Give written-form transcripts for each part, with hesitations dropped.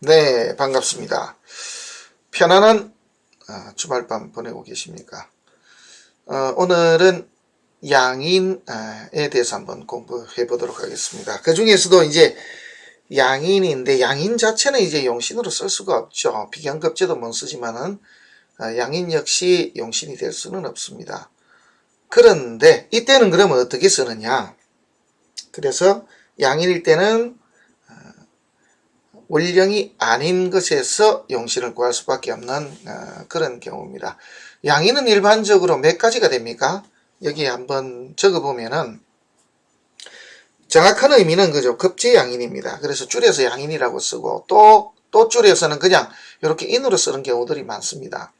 네, 반갑습니다. 편안한 주말밤 보내고 계십니까? 오늘은 양인에 대해서 한번 공부해 보도록 하겠습니다. 그 중에서도 이제 양인인데, 양인 자체는 이제 용신으로 쓸 수가 없죠. 비견급제도 못 쓰지만은 양인 역시 용신이 될 수는 없습니다. 그런데 이때는 그러면 어떻게 쓰느냐? 그래서 양인일 때는 월령이 아닌 것에서 용신을 구할 수밖에 없는 그런 경우입니다. 양인은 일반적으로 몇 가지가 됩니까? 여기 한번 적어보면은 정확한 의미는 그죠, 급제양인입니다. 그래서 줄여서 양인이라고 쓰고 또 줄여서는 그냥 이렇게 인으로 쓰는 경우들이 많습니다.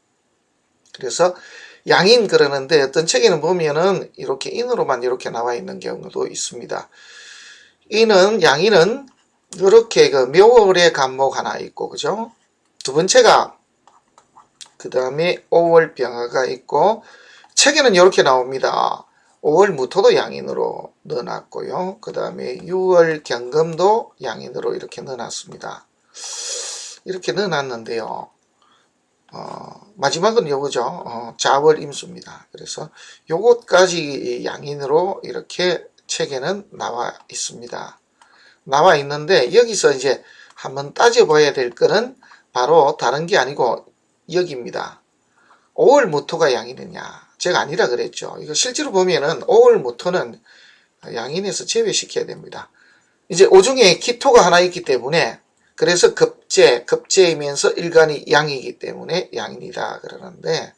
그래서 양인 그러는데 어떤 책에는 보면은 이렇게 인으로만 이렇게 나와 있는 경우도 있습니다. 양인은 이렇게 그 묘월의 간목 하나 있고, 그죠? 두 번째가 그 다음에 5월 병화가 있고, 책에는 이렇게 나옵니다. 5월 무토도 양인으로 넣어놨고요. 그 다음에 6월 경금도 양인으로 이렇게 넣어놨습니다. 이렇게 넣어놨는데요. 마지막은 요거죠. 자월 임수입니다. 그래서 요것까지 양인으로 이렇게 책에는 나와 있습니다. 나와 있는데, 여기서 이제 한번 따져봐야 될 거는 바로 다른 게 아니고 여기입니다. 5월 무토가 양인이냐? 제가 아니라 그랬죠. 이거 실제로 보면은 5월 무토는 양인에서 제외시켜야 됩니다. 이제 오중에 기토가 하나 있기 때문에, 그래서 급제이면서 일간이 양이기 때문에 양인이다 그러는데,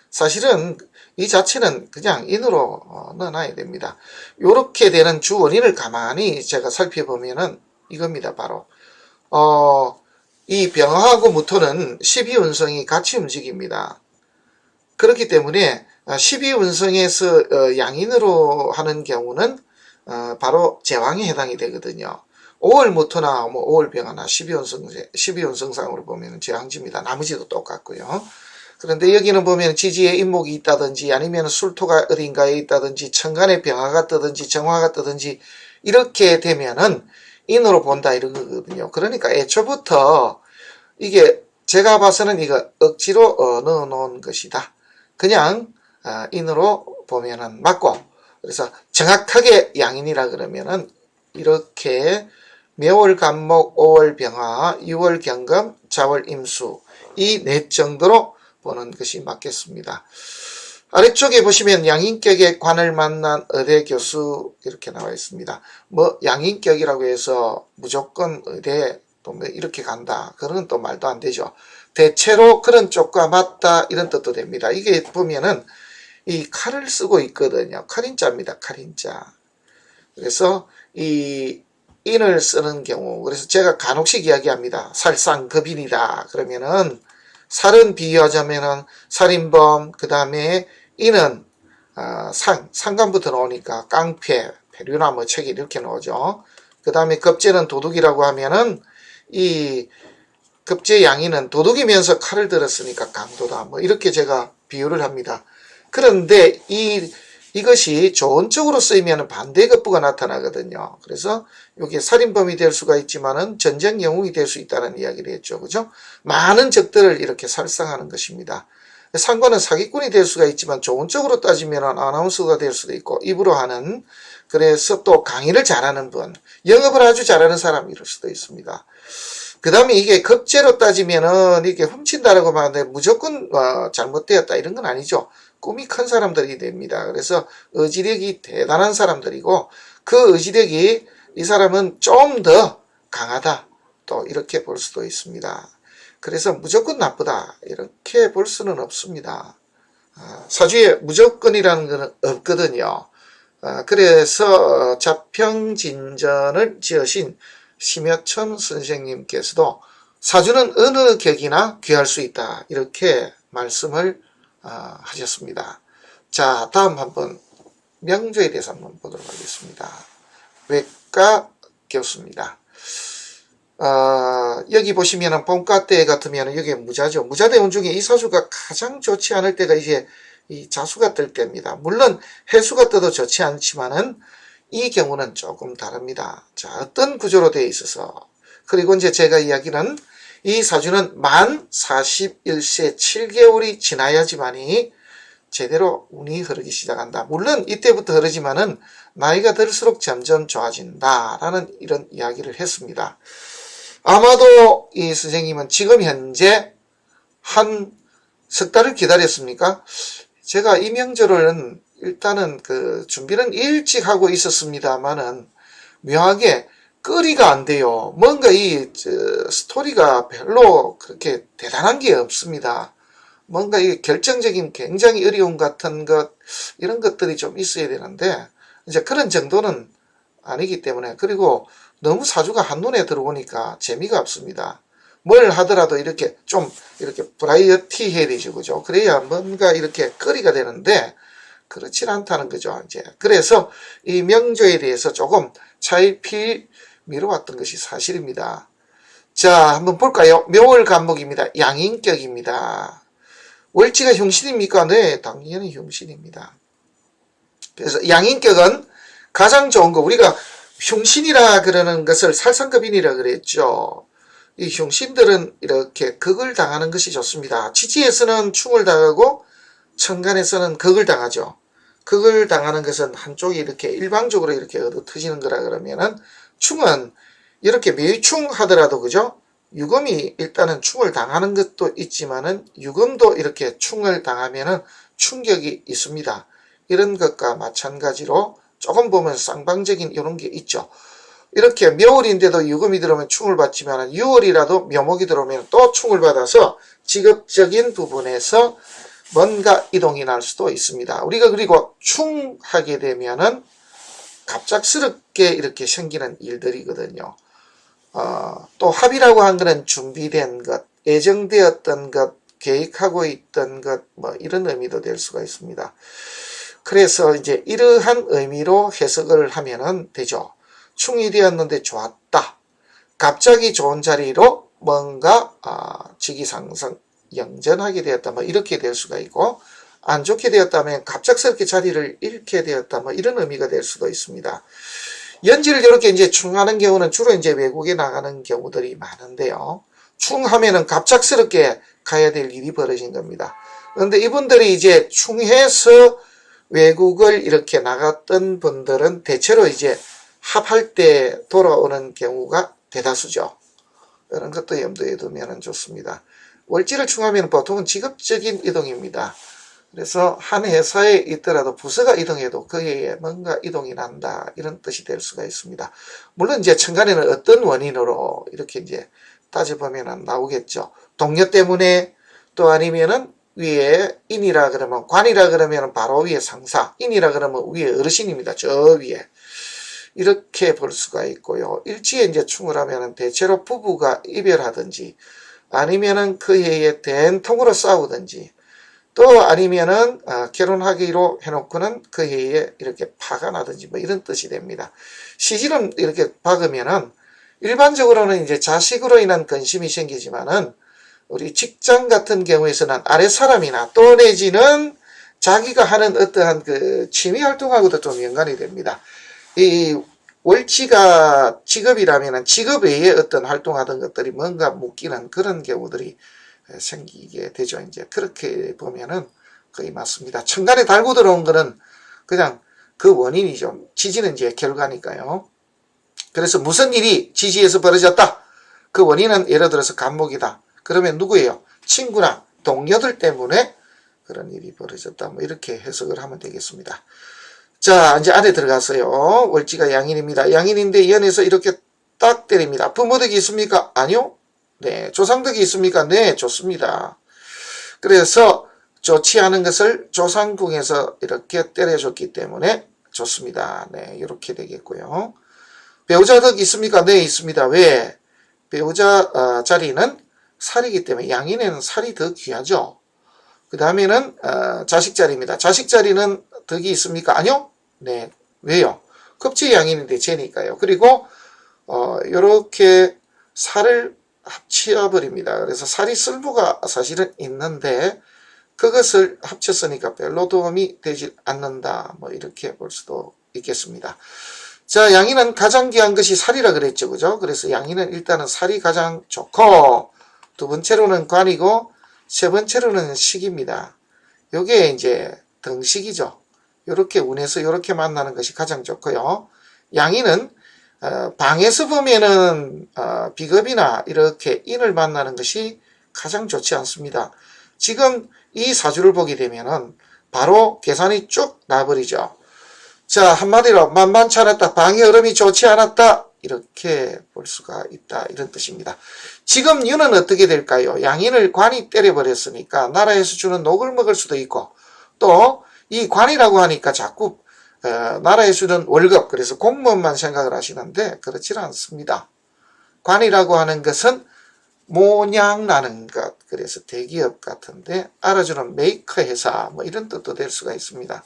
사실은 이 자체는 그냥 인으로 넣어놔야 됩니다. 이렇게 되는 주 원인을 가만히 제가 살펴보면은 이겁니다. 바로 이 병화하고 무토는 12운성이 같이 움직입니다. 그렇기 때문에 12운성에서 양인으로 하는 경우는 바로 제왕에 해당이 되거든요. 5월 무토나 5월 병화나 12운성상으로 보면 제왕지입니다. 나머지도 똑같고요. 그런데 여기는 보면 지지에 인목이 있다든지 아니면 술토가 어딘가에 있다든지 천간에 병화가 뜨든지 정화가 뜨든지 이렇게 되면은 인으로 본다 이런 거거든요. 그러니까 애초부터 이게 제가 봐서는 이거 억지로 넣어 놓은 것이다. 그냥 인으로 보면은 맞고, 그래서 정확하게 양인이라 그러면은 이렇게 묘월 간목 5월 병화 6월 경금 자월 임수 이 넷 정도로 보는 것이 맞겠습니다. 아래쪽에 보시면 양인격의 관을 만난 의대 교수 이렇게 나와 있습니다. 뭐 양인격이라고 해서 무조건 의대 또 뭐 이렇게 간다, 그런 또 말도 안 되죠. 대체로 그런 쪽과 맞다 이런 뜻도 됩니다. 이게 보면은 이 칼을 쓰고 있거든요. 칼인자입니다. 칼인자. 그래서 이 인을 쓰는 경우, 그래서 제가 간혹씩 이야기합니다. 살상급인이다 그러면은, 살은 비유하자면은 살인범, 그 다음에 인은 상관부터 나오니까 깡패, 패류나 뭐 책이 이렇게 나오죠. 그 다음에 급제는 도둑이라고 하면은 이 급제 양인은 도둑이면서 칼을 들었으니까 강도다, 뭐 이렇게 제가 비유를 합니다. 그런데 이것이 좋은 쪽으로 쓰이면 반대급부가 나타나거든요. 그래서 이게 살인범이 될 수가 있지만은 전쟁 영웅이 될 수 있다는 이야기를 했죠. 그죠? 많은 적들을 이렇게 살상하는 것입니다. 상관은 사기꾼이 될 수가 있지만 좋은 쪽으로 따지면 아나운서가 될 수도 있고, 입으로 하는, 그래서 또 강의를 잘하는 분, 영업을 아주 잘하는 사람 이럴 수도 있습니다. 그 다음에 이게 급제로 따지면은 이게 훔친다라고 말하는데 무조건 잘못되었다 이런 건 아니죠. 꿈이 큰 사람들이 됩니다. 그래서 의지력이 대단한 사람들이고, 그 의지력이 이 사람은 좀 더 강하다 또 이렇게 볼 수도 있습니다. 그래서 무조건 나쁘다 이렇게 볼 수는 없습니다. 사주에 무조건이라는 것은 없거든요. 그래서 자평진전을 지으신 심여천 선생님께서도 사주는 어느 격이나 귀할 수 있다 이렇게 말씀을 하셨습니다. 자, 다음 한번 명조에 대해서 한번 보도록 하겠습니다. 외과 교수입니다. 여기 보시면은 봄과 때 같으면 여기 무자죠. 무자대 운 중에 이 사주가 가장 좋지 않을 때가 이제 이 자수가 뜰 때입니다. 물론 해수가 떠도 좋지 않지만은 이 경우는 조금 다릅니다. 자, 어떤 구조로 되어 있어서, 그리고 이제 제가 이야기는 이 사주는 만 41세 7개월이 지나야지만이 제대로 운이 흐르기 시작한다. 물론 이때부터 흐르지만은 나이가 들수록 점점 좋아진다라는 이런 이야기를 했습니다. 아마도 이 선생님은 지금 현재 한 석 달을 기다렸습니까? 제가 이 명절은 일단은 그 준비는 일찍 하고 있었습니다만은 묘하게 거리가 안 돼요. 뭔가 이 스토리가 별로 그렇게 대단한 게 없습니다. 뭔가 이 결정적인 굉장히 어려움 같은 것 이런 것들이 좀 있어야 되는데 이제 그런 정도는 아니기 때문에 그리고 너무 사주가 한눈에 들어오니까 재미가 없습니다. 뭘 하더라도 이렇게 좀 이렇게 브라이어티 해야 되죠. 그죠? 그래야 뭔가 이렇게 거리가 되는데 그렇진 않다는 거죠. 이제 그래서 이 명조에 대해서 조금 차일피일 미뤄왔던 것이 사실입니다. 자, 한번 볼까요? 묘월 간목입니다. 양인격입니다. 월지가 흉신입니까? 네, 당연히 흉신입니다. 그래서 양인격은 가장 좋은 거, 우리가 흉신이라 그러는 것을 살상급인이라 그랬죠. 이 흉신들은 이렇게 극을 당하는 것이 좋습니다. 지지에서는 충을 당하고 천간에서는 극을 당하죠. 극을 당하는 것은 한쪽이 이렇게 일방적으로 이렇게 얻어터지는 거라 그러면은 충은 이렇게 매충 하더라도 그죠? 유금이 일단은 충을 당하는 것도 있지만은 유금도 이렇게 충을 당하면은 충격이 있습니다. 이런 것과 마찬가지로 조금 보면 쌍방적인 이런 게 있죠. 이렇게 묘월인데도 유금이 들어오면 충을 받지만 6월이라도 묘목이 들어오면 또 충을 받아서 직업적인 부분에서 뭔가 이동이 날 수도 있습니다. 우리가 그리고 충하게 되면은 갑작스럽게 이렇게 생기는 일들이거든요. 또 합이라고 한 것은 준비된 것, 예정되었던 것, 계획하고 있던 것, 뭐 이런 의미도 될 수가 있습니다. 그래서 이제 이러한 의미로 해석을 하면은 되죠. 충이 되었는데 좋았다. 갑자기 좋은 자리로 뭔가 직위상승 영전하게 되었다. 뭐 이렇게 될 수가 있고 안 좋게 되었다면 갑작스럽게 자리를 잃게 되었다. 뭐 이런 의미가 될 수도 있습니다. 연지를 이렇게 이제 충하는 경우는 주로 이제 외국에 나가는 경우들이 많은데요. 충하면은 갑작스럽게 가야 될 일이 벌어진 겁니다. 그런데 이분들이 이제 충해서 외국을 이렇게 나갔던 분들은 대체로 이제 합할 때 돌아오는 경우가 대다수죠. 이런 것도 염두에 두면 좋습니다. 월지를 충하면 보통은 직업적인 이동입니다. 그래서 한 회사에 있더라도 부서가 이동해도 그 해에 뭔가 이동이 난다 이런 뜻이 될 수가 있습니다. 물론 이제 천간에는 어떤 원인으로 이렇게 이제 따져보면 나오겠죠. 동료 때문에 또 아니면은 위에 인이라 그러면 관이라 그러면 바로 위에 상사, 인이라 그러면 위에 어르신입니다. 저 위에. 이렇게 볼 수가 있고요. 일지에 이제 충을 하면은 대체로 부부가 이별하든지 아니면은 그 해에 된통으로 싸우든지 또 아니면은 결혼하기로 해놓고는 그 해에 이렇게 파가 나든지 뭐 이런 뜻이 됩니다. 시지름 이렇게 박으면은 일반적으로는 이제 자식으로 인한 근심이 생기지만은 우리 직장 같은 경우에서는 아래 사람이나 또 내지는 자기가 하는 어떠한 그 취미 활동하고도 좀 연관이 됩니다. 이 월지가 직업이라면 직업 외에 어떤 활동하던 것들이 뭔가 묶이는 그런 경우들이 생기게 되죠. 이제 그렇게 보면은 거의 맞습니다. 천간에 달고 들어온 거는 그냥 그 원인이죠. 지지는 이제 결과니까요. 그래서 무슨 일이 지지에서 벌어졌다. 그 원인은 예를 들어서 간목이다. 그러면 누구예요? 친구나 동료들 때문에 그런 일이 벌어졌다. 뭐 이렇게 해석을 하면 되겠습니다. 자, 이제 안에 들어갔어요. 월지가 양인입니다. 양인인데 연에서 이렇게 딱 때립니다. 부모덕이 있습니까? 아니요. 네. 조상덕이 있습니까? 네. 좋습니다. 그래서 좋지 않은 것을 조상궁에서 이렇게 때려줬기 때문에 좋습니다. 네. 이렇게 되겠고요. 배우자덕 있습니까? 네. 있습니다. 왜? 배우자 자리는 살이기 때문에 양인에는 살이 더 귀하죠. 그 다음에는 자식 자리입니다. 자식 자리는 덕이 있습니까? 아니요. 네. 왜요? 급지 양인인데 재니까요. 그리고 요렇게 살을 합쳐버립니다. 그래서 살이 쓸모가 사실은 있는데 그것을 합쳤으니까 별로 도움이 되지 않는다. 뭐 이렇게 볼 수도 있겠습니다. 자, 양인은 가장 귀한 것이 살이라 그랬죠. 그죠? 그래서 양인은 일단은 살이 가장 좋고 두 번째로는 관이고 세 번째로는 식입니다. 요게 이제 등식이죠. 요렇게 운에서 요렇게 만나는 것이 가장 좋고요. 양인은 방에서 보면은 비겁이나 이렇게 인을 만나는 것이 가장 좋지 않습니다. 지금 이 사주를 보게 되면은 바로 계산이 쭉 나버리죠. 자, 한마디로 만만치 않았다. 방의 흐름이 좋지 않았다. 이렇게 볼 수가 있다. 이런 뜻입니다. 지금 유는 어떻게 될까요? 양인을 관이 때려버렸으니까 나라에서 주는 녹을 먹을 수도 있고 또 이 관이라고 하니까 자꾸 나라에서 주는 월급, 그래서 공무원만 생각을 하시는데 그렇지 않습니다. 관이라고 하는 것은 모냥 나는 것, 그래서 대기업 같은데 알아주는 메이커 회사 뭐 이런 뜻도 될 수가 있습니다.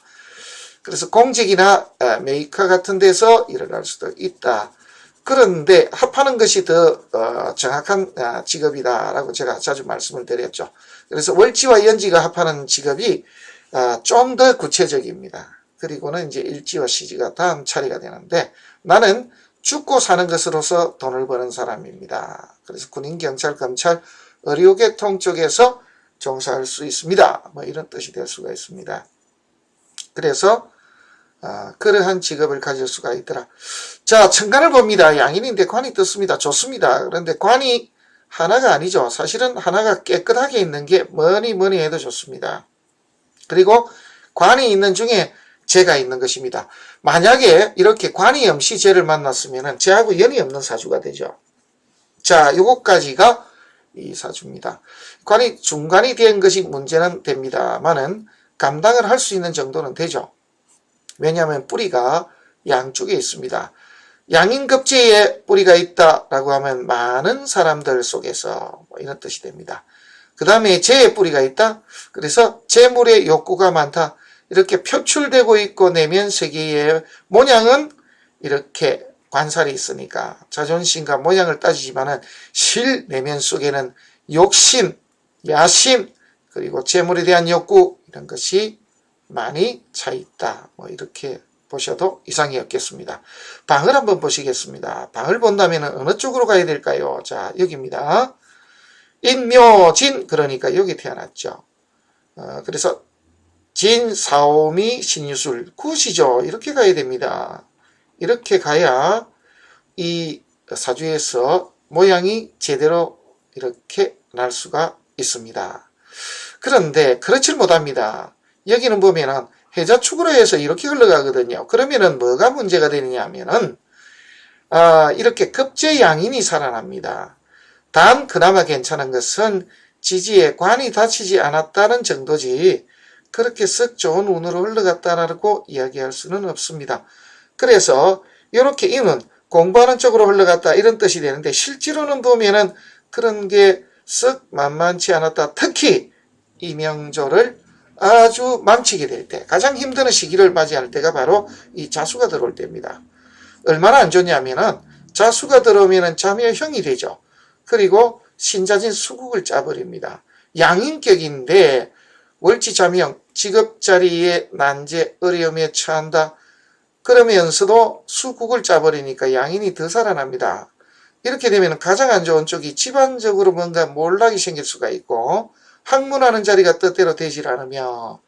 그래서 공직이나 메이커 같은 데서 일을 할 수도 있다. 그런데 합하는 것이 더 정확한 직업이다라고 제가 자주 말씀을 드렸죠. 그래서 월지와 연지가 합하는 직업이 좀 더 구체적입니다. 그리고는 이제 일지와 시지가 다음 차례가 되는데 나는 죽고 사는 것으로서 돈을 버는 사람입니다. 그래서 군인, 경찰, 검찰, 의료계통 쪽에서 종사할 수 있습니다. 뭐 이런 뜻이 될 수가 있습니다. 그래서 그러한 직업을 가질 수가 있더라. 자, 천간을 봅니다. 양인인데 관이 떴습니다. 좋습니다. 그런데 관이 하나가 아니죠. 사실은 하나가 깨끗하게 있는 게 뭐니 해도 좋습니다. 그리고 관이 있는 중에 재가 있는 것입니다. 만약에 이렇게 관이 염시 재를 만났으면 재하고 연이 없는 사주가 되죠. 자, 요것까지가 이 사주입니다. 관이 중간이 된 것이 문제는 됩니다만은 감당을 할 수 있는 정도는 되죠. 왜냐하면 뿌리가 양쪽에 있습니다. 양인급제에 뿌리가 있다라고 하면 많은 사람들 속에서 뭐 이런 뜻이 됩니다. 그 다음에 재에 뿌리가 있다. 그래서 재물의 욕구가 많다. 이렇게 표출되고 있고 내면 세계의 모양은 이렇게 관살이 있으니까 자존심과 모양을 따지지만은 실 내면 속에는 욕심, 야심, 그리고 재물에 대한 욕구 이런 것이 많이 차 있다. 뭐 이렇게 보셔도 이상이 없겠습니다. 방을 한번 보시겠습니다. 방을 본다면 어느 쪽으로 가야 될까요? 자, 여기입니다. 인묘진, 그러니까 여기 태어났죠. 그래서 진, 사오미, 신유술, 굿이죠. 이렇게 가야 됩니다. 이렇게 가야 이 사주에서 모양이 제대로 이렇게 날 수가 있습니다. 그런데 그렇지 못합니다. 여기는 보면은 해자축으로 해서 이렇게 흘러가거든요. 그러면은 뭐가 문제가 되느냐 하면은 이렇게 급제양인이 살아납니다. 단 그나마 괜찮은 것은 지지에 관이 닫히지 않았다는 정도지 그렇게 썩 좋은 운으로 흘러갔다라고 이야기할 수는 없습니다. 그래서 이렇게 이는 공부하는 쪽으로 흘러갔다 이런 뜻이 되는데 실제로는 보면은 그런 게 썩 만만치 않았다. 특히 이 명조를 아주 망치게 될 때, 가장 힘든 시기를 맞이할 때가 바로 이 자수가 들어올 때입니다. 얼마나 안 좋냐면은 자수가 들어오면은 자묘형이 되죠. 그리고 신자진 수국을 짜버립니다. 양인격인데 월지자명, 직업자리에 난제, 어려움에 처한다. 그러면서도 수국을 짜버리니까 양인이 더 살아납니다. 이렇게 되면 가장 안 좋은 쪽이 집안적으로 뭔가 몰락이 생길 수가 있고 학문하는 자리가 뜻대로 되질 않으며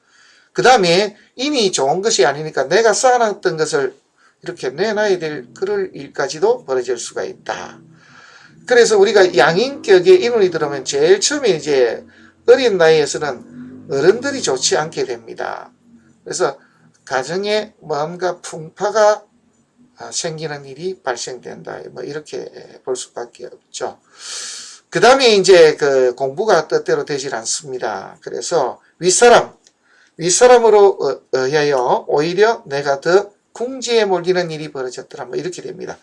그 다음에 인이 좋은 것이 아니니까 내가 쌓아놨던 것을 이렇게 내놔야 될 그럴 일까지도 벌어질 수가 있다. 그래서 우리가 양인격에 인운이 들어오면 제일 처음에 이제 어린 나이에서는 어른들이 좋지 않게 됩니다. 그래서 가정에 뭔가 풍파가 생기는 일이 발생된다. 뭐 이렇게 볼 수밖에 없죠. 그 다음에 이제 그 공부가 뜻대로 되질 않습니다. 그래서 윗사람으로 의하여 오히려 내가 더 궁지에 몰리는 일이 벌어졌더라. 뭐 이렇게 됩니다.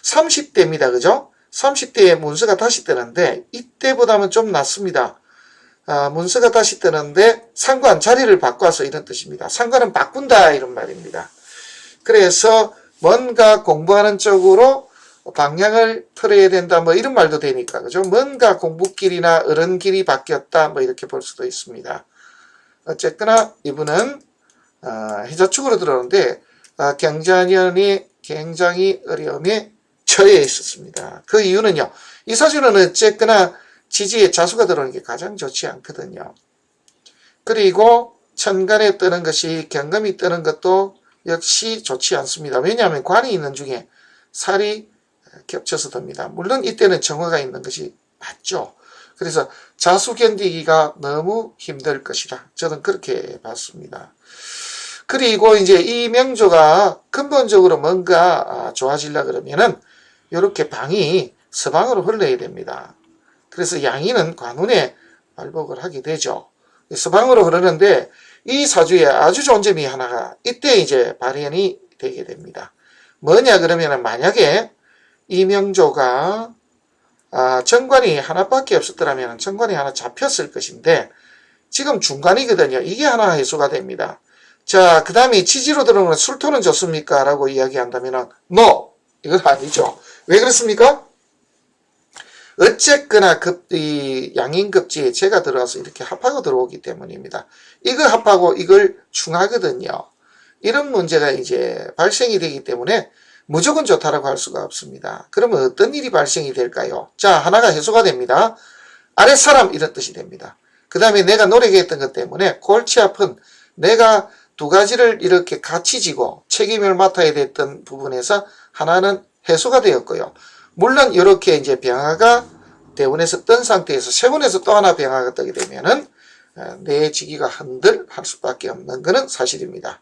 30대입니다. 그죠? 30대에 문서가 다시 뜨는데 이때보다는 좀 낫습니다. 문서가 다시 뜨는데 상관 자리를 바꿔서 이런 뜻입니다. 상관은 바꾼다 이런 말입니다. 그래서 뭔가 공부하는 쪽으로 방향을 틀어야 된다 뭐 이런 말도 되니까 그죠? 뭔가 공부길이나 어른길이 바뀌었다 뭐 이렇게 볼 수도 있습니다. 어쨌거나 이분은 해자축으로 들어오는데 경자년이 굉장히 어려움에 처해 있었습니다. 그 이유는요. 이 사주는 어쨌거나 지지에 자수가 들어오는 게 가장 좋지 않거든요. 그리고 천간에 뜨는 것이 경금이 뜨는 것도 역시 좋지 않습니다. 왜냐하면 관이 있는 중에 살이 겹쳐서 듭니다. 물론 이때는 정화가 있는 것이 맞죠. 그래서 자수 견디기가 너무 힘들 것이다. 저는 그렇게 봤습니다. 그리고 이제 이 명조가 근본적으로 뭔가 좋아지려 그러면은 이렇게 방이 서방으로 흘러야 됩니다. 그래서 양인은 관운에 발복을 하게 되죠. 서방으로 흐르는데 이 사주에 아주 좋은 점이 하나가 이때 이제 발현이 되게 됩니다. 뭐냐 그러면은 만약에 이 명조가 정관이 하나밖에 없었더라면 정관이 하나 잡혔을 것인데 지금 중간이거든요. 이게 하나 해소가 됩니다. 자, 그 다음에 지지로 들어오는 술토는 좋습니까? 라고 이야기한다면 no! 이건 아니죠. 왜 그렇습니까? 어쨌거나 이 양인급지에 제가 들어와서 이렇게 합하고 들어오기 때문입니다. 이거 합하고 이걸 충하거든요. 이런 문제가 이제 발생이 되기 때문에 무조건 좋다라고 할 수가 없습니다. 그러면 어떤 일이 발생이 될까요? 자, 하나가 해소가 됩니다. 아랫사람 이런 뜻이 됩니다. 그 다음에 내가 노력했던 것 때문에 골치 아픈 내가 두 가지를 이렇게 같이 지고 책임을 맡아야 됐던 부분에서 하나는 해소가 되었고요. 물론 이렇게 이제 병화가 대운에서 뜬 상태에서 세운에서 또 하나 병화가 뜨게 되면은 내 지기가 한들 할 수밖에 없는 것은 사실입니다.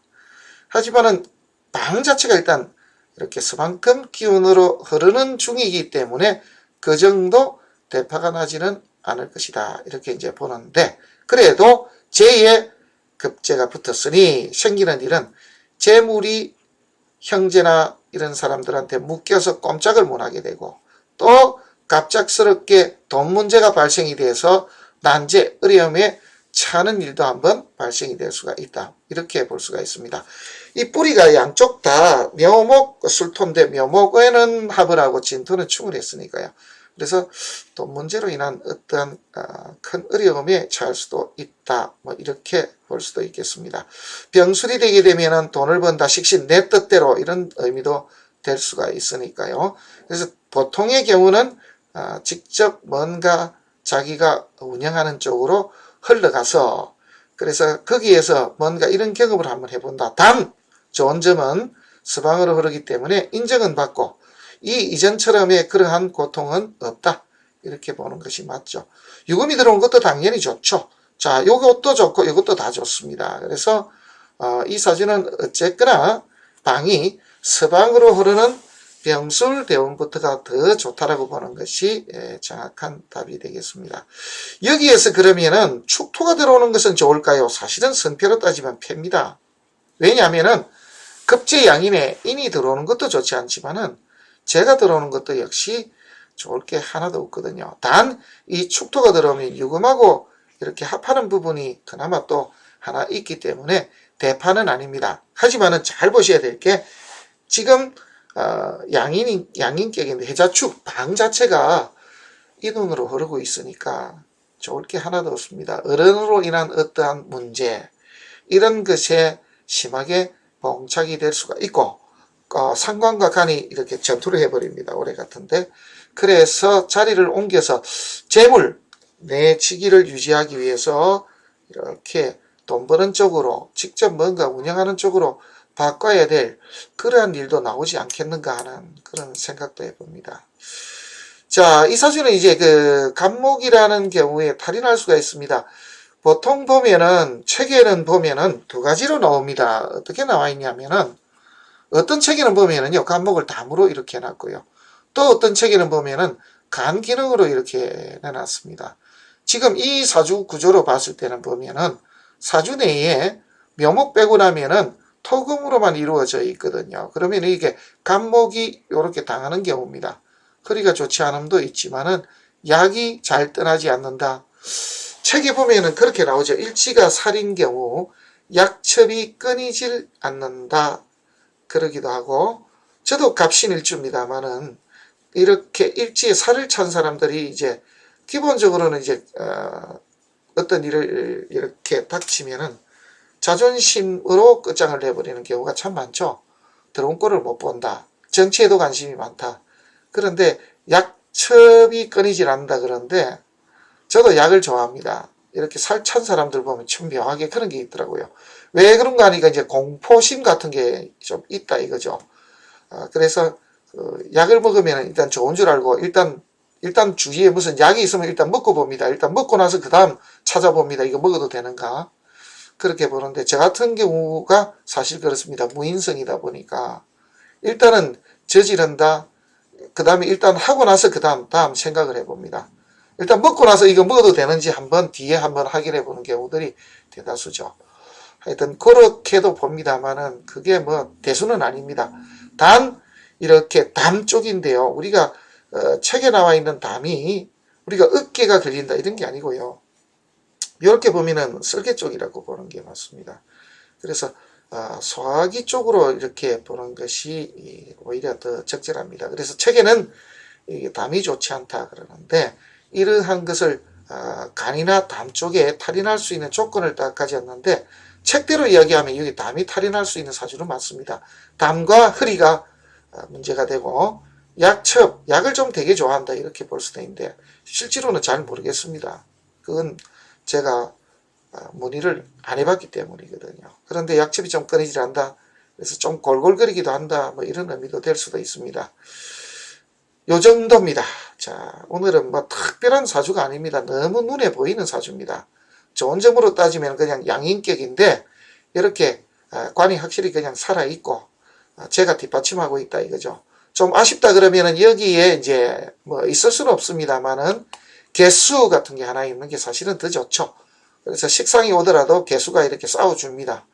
하지만은 방 자체가 일단 이렇게 서방금 기운으로 흐르는 중이기 때문에 그 정도 대파가 나지는 않을 것이다. 이렇게 이제 보는데 그래도 제2의 급제가 붙었으니 생기는 일은 재물이 형제나 이런 사람들한테 묶여서 꼼짝을 못하게 되고 또 갑작스럽게 돈 문제가 발생이 돼서 난제 어려움에 차는 일도 한번 발생이 될 수가 있다. 이렇게 볼 수가 있습니다. 이 뿌리가 양쪽 다 묘목 술토인데 묘목에는 합을 하고 진토는 충을 했으니까요. 그래서 돈 문제로 인한 어떠한 큰 어려움에 처할 수도 있다. 뭐 이렇게 볼 수도 있겠습니다. 병술이 되게 되면은 돈을 번다 식신 내 뜻대로 이런 의미도 될 수가 있으니까요. 그래서 보통의 경우는 직접 뭔가 자기가 운영하는 쪽으로 흘러가서 그래서 거기에서 뭔가 이런 경험을 한번 해본다. 단 좋은 점은 서방으로 흐르기 때문에 인정은 받고 이 이전처럼의 그러한 고통은 없다. 이렇게 보는 것이 맞죠. 유금이 들어온 것도 당연히 좋죠. 자, 이것도 좋고 이것도 다 좋습니다. 그래서 이 사주는 어쨌거나 방이 서방으로 흐르는 병술 대운부터가 더 좋다라고 보는 것이 정확한 답이 되겠습니다. 여기에서 그러면은 축토가 들어오는 것은 좋을까요? 사실은 성패로 따지면 패입니다. 왜냐하면은 급제 양인에 인이 들어오는 것도 좋지 않지만은 재가 들어오는 것도 역시 좋을 게 하나도 없거든요. 단 이 축토가 들어오면 유금하고 이렇게 합하는 부분이 그나마 또 하나 있기 때문에 대파는 아닙니다. 하지만은 잘 보셔야 될 게 지금 양인격인데 해자축 방 자체가 이 눈으로 흐르고 있으니까 좋을 게 하나도 없습니다. 어른으로 인한 어떠한 문제 이런 것에 심하게 봉착이 될 수가 있고 상관과 간이 이렇게 전투를 해버립니다. 올해 같은데 그래서 자리를 옮겨서 재물 내 치기를 유지하기 위해서 이렇게 돈 버는 쪽으로 직접 뭔가 운영하는 쪽으로 바꿔야 될 그러한 일도 나오지 않겠는가 하는 그런 생각도 해봅니다. 자, 이 사주는 이제 그 간목이라는 경우에 탈인할 수가 있습니다. 보통 보면은 책에는 보면은 두 가지로 나옵니다. 어떻게 나와 있냐면은 어떤 책에는 보면은요 간목을 담으로 이렇게 해놨고요. 또 어떤 책에는 보면은 간 기능으로 이렇게 해놨습니다. 지금 이 사주 구조로 봤을 때는 보면은 사주 내에 묘목 빼고 나면은 토금으로만 이루어져 있거든요. 그러면 이게 간목이 이렇게 당하는 경우입니다. 허리가 좋지 않음도 있지만은 약이 잘 떠나지 않는다. 책에 보면은 그렇게 나오죠. 일지가 살인 경우 약첩이 끊이질 않는다. 그러기도 하고 저도 갑신일주입니다만은 이렇게 일지에 살을 찬 사람들이 이제 기본적으로는 이제 어떤 일을 이렇게 닥치면은 자존심으로 끝장을 내버리는 경우가 참 많죠. 들어온 꼴을 못 본다. 정치에도 관심이 많다. 그런데 약첩이 끊이질 않는다 그러는데 저도 약을 좋아합니다. 이렇게 살찬 사람들 보면 참 묘하게 그런 게 있더라고요. 왜 그런가 하니까 이제 공포심 같은 게 좀 있다 이거죠. 그래서 약을 먹으면 일단 좋은 줄 알고 일단 주위에 무슨 약이 있으면 일단 먹고 봅니다. 일단 먹고 나서 그 다음 찾아봅니다. 이거 먹어도 되는가? 그렇게 보는데 저 같은 경우가 사실 그렇습니다. 무인성이다 보니까 일단은 저지른다. 그 다음에 일단 하고 나서 그 다음 생각을 해봅니다. 일단 먹고 나서 이거 먹어도 되는지 한번 뒤에 한번 확인해 보는 경우들이 대다수죠. 하여튼 그렇게도 봅니다만은 그게 뭐 대수는 아닙니다. 단 이렇게 담 쪽인데요. 우리가 책에 나와 있는 담이 우리가 어깨가 걸린다 이런 게 아니고요. 이렇게 보면은 설계 쪽이라고 보는 게 맞습니다. 그래서 소화기 쪽으로 이렇게 보는 것이 오히려 더 적절합니다. 그래서 책에는 담이 좋지 않다 그러는데 이러한 것을 간이나 담 쪽에 탈인할 수 있는 조건을 딱 가졌는데 책대로 이야기하면 여기 담이 탈인할 수 있는 사주는 맞습니다. 담과 허리가 문제가 되고 약을 좀 되게 좋아한다 이렇게 볼 수도 있는데 실제로는 잘 모르겠습니다. 그건 제가 문의를 안 해봤기 때문이거든요. 그런데 약첩이 좀 끊이질 않다. 그래서 좀 골골거리기도 한다. 뭐 이런 의미도 될 수도 있습니다. 요 정도입니다. 자, 오늘은 뭐 특별한 사주가 아닙니다. 너무 눈에 보이는 사주입니다. 좋은 점으로 따지면 그냥 양인격인데 이렇게 관이 확실히 그냥 살아있고 제가 뒷받침하고 있다 이거죠. 좀 아쉽다 그러면은 여기에 이제 뭐 있을 수는 없습니다만은 개수 같은 게 하나 있는 게 사실은 더 좋죠. 그래서 식상이 오더라도 개수가 이렇게 싸워줍니다.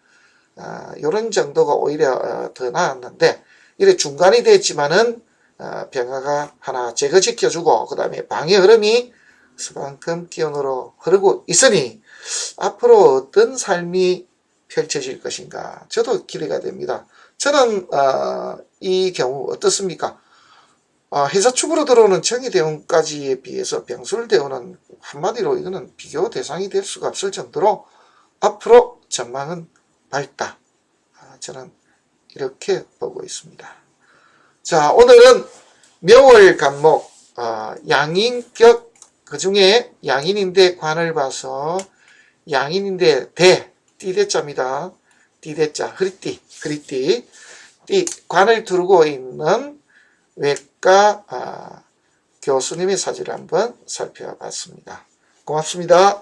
이런 정도가 오히려 더 나았는데 이래 중간이 됐지만은 병화가 하나 제거시켜주고 그 다음에 방의 흐름이 서방금 기운으로 흐르고 있으니 앞으로 어떤 삶이 펼쳐질 것인가 저도 기대가 됩니다. 저는 이 경우 어떻습니까? 회사축으로 들어오는 정의대운까지에 비해서 병술대운은 한마디로 이거는 비교 대상이 될 수가 없을 정도로 앞으로 전망은 밝다. 저는 이렇게 보고 있습니다. 자, 오늘은 묘월 간목 양인격 그 중에 양인인데 관을 봐서 양인인데 띠대자입니다. 띠대자 허리띠 띠 관을 두르고 있는 외과 교수님의 사주를 한번 살펴봤습니다. 고맙습니다.